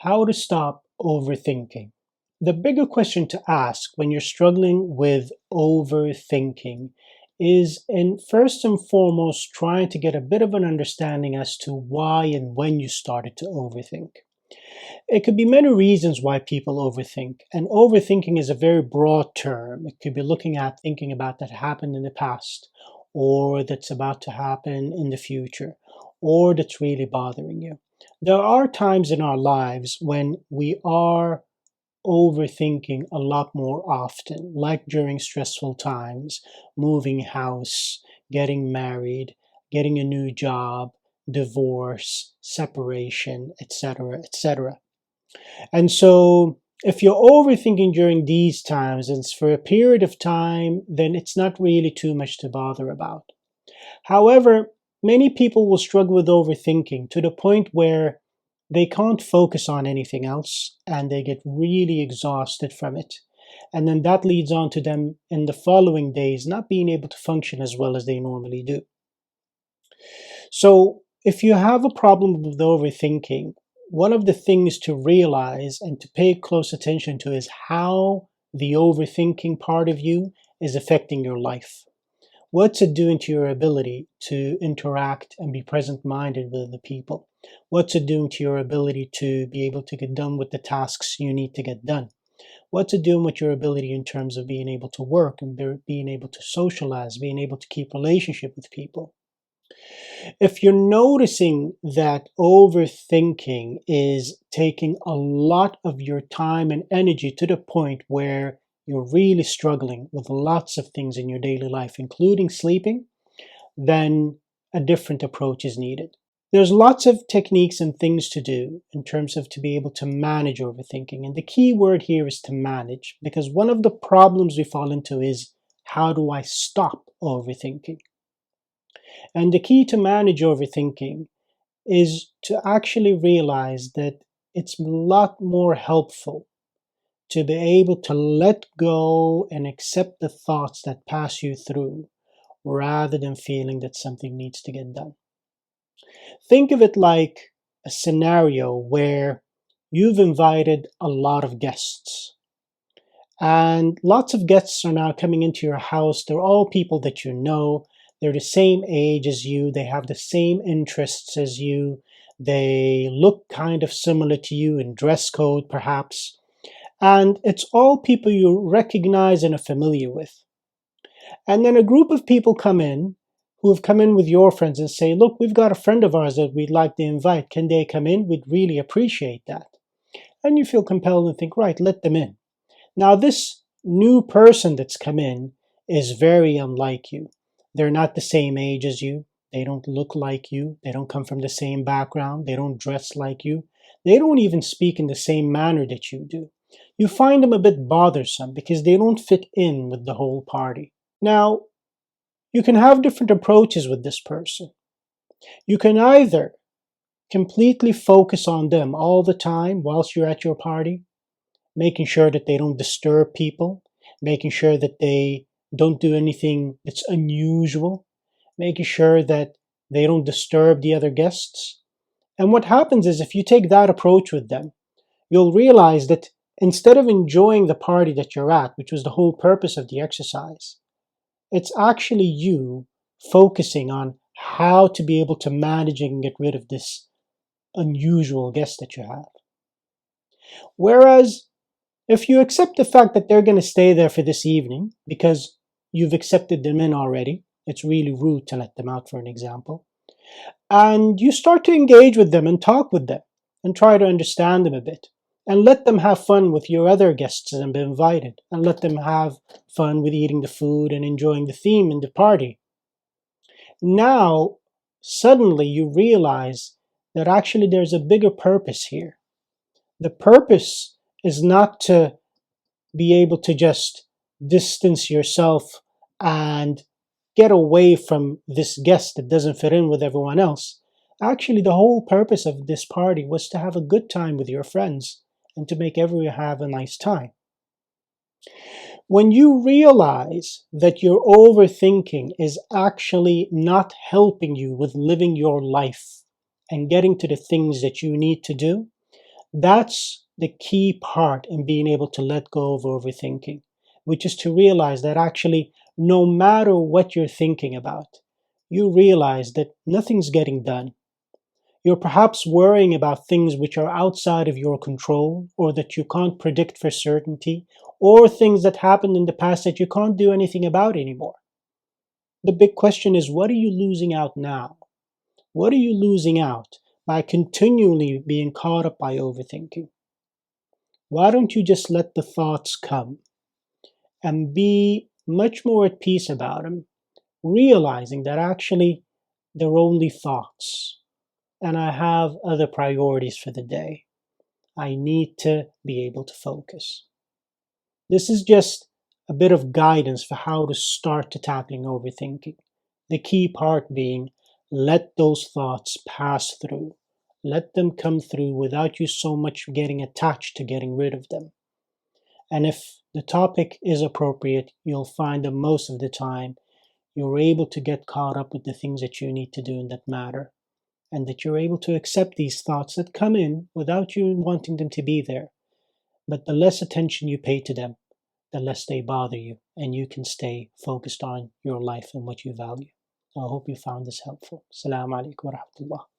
How to stop overthinking. The bigger question to ask when you're struggling with overthinking is, in first and foremost, trying to get a bit of an understanding as to why and when you started to overthink. It could be many reasons why people overthink, and overthinking is a very broad term. It could be looking at thinking about that happened in the past, or that's about to happen in the future, or that's really bothering you. There are times in our lives when we are overthinking a lot more often, like during stressful times, moving house, getting married, getting a new job, divorce, separation, etc., etc. And so, if you're overthinking during these times and it's for a period of time, then it's not really too much to bother about. However, many people will struggle with overthinking to the point where they can't focus on anything else and they get really exhausted from it. And then that leads on to them in the following days not being able to function as well as they normally do. So, if you have a problem with overthinking, one of the things to realize and to pay close attention to is how the overthinking part of you is affecting your life. What's it doing to your ability to interact and be present minded with the people? What's it doing to your ability to be able to get done with the tasks you need to get done? What's it doing with your ability in terms of being able to work and being able to socialize, being able to keep relationship with people? If you're noticing that overthinking is taking a lot of your time and energy to the point where you're really struggling with lots of things in your daily life, including sleeping, then a different approach is needed. There's lots of techniques and things to do in terms of to be able to manage overthinking. And the key word here is to manage, because one of the problems we fall into is, how do I stop overthinking? And the key to manage overthinking is to actually realize that it's a lot more helpful to be able to let go and accept the thoughts that pass you through rather than feeling that something needs to get done. Think of it like a scenario where you've invited a lot of guests. And lots of guests are now coming into your house. They're all people that you know. They're the same age as you. They have the same interests as you. They look kind of similar to you in dress code, perhaps. And it's all people you recognize and are familiar with. And then a group of people come in who have come in with your friends and say, look, we've got a friend of ours that we'd like to invite. Can they come in? We'd really appreciate that. And you feel compelled and think, right, let them in. Now, this new person that's come in is very unlike you. They're not the same age as you. They don't look like you. They don't come from the same background. They don't dress like you. They don't even speak in the same manner that you do. You find them a bit bothersome because they don't fit in with the whole party. Now, you can have different approaches with this person. You can either completely focus on them all the time whilst you're at your party, making sure that they don't disturb people, making sure that they don't do anything that's unusual, making sure that they don't disturb the other guests. And what happens is, if you take that approach with them, you'll realize that instead of enjoying the party that you're at, which was the whole purpose of the exercise, it's actually you focusing on how to be able to manage and get rid of this unusual guest that you have. Whereas if you accept the fact that they're going to stay there for this evening because you've accepted them in already, it's really rude to let them out, for an example, and you start to engage with them and talk with them and try to understand them a bit and let them have fun with your other guests that have been invited and let them have fun with eating the food and enjoying the theme in the party. Now, suddenly you realize that actually there's a bigger purpose here. The purpose is not to be able to just distance yourself and get away from this guest that doesn't fit in with everyone else. Actually, the whole purpose of this party was to have a good time with your friends and to make everyone have a nice time. When you realize that your overthinking is actually not helping you with living your life and getting to the things that you need to do, That's the key part in being able to let go of overthinking, which is to realize that actually, no matter what you're thinking about, you realize that nothing's getting done. You're perhaps worrying about things which are outside of your control or that you can't predict for certainty, or things that happened in the past that you can't do anything about anymore. The big question is, what are you losing out now? What are you losing out by continually being caught up by overthinking? Why don't you just let the thoughts come and be much more at peace about them, realizing that actually they're only thoughts and I have other priorities for the day. I need to be able to focus. This is just a bit of guidance for how to start to tackling overthinking. The key part being, let those thoughts pass through. Let them come through without you so much getting attached to getting rid of them. And if the topic is appropriate, you'll find that most of the time you're able to get caught up with the things that you need to do in that matter, and that you're able to accept these thoughts that come in without you wanting them to be there. But the less attention you pay to them, the less they bother you, and you can stay focused on your life and what you value. I hope you found this helpful. Assalamu alaikum wa rahmatullah.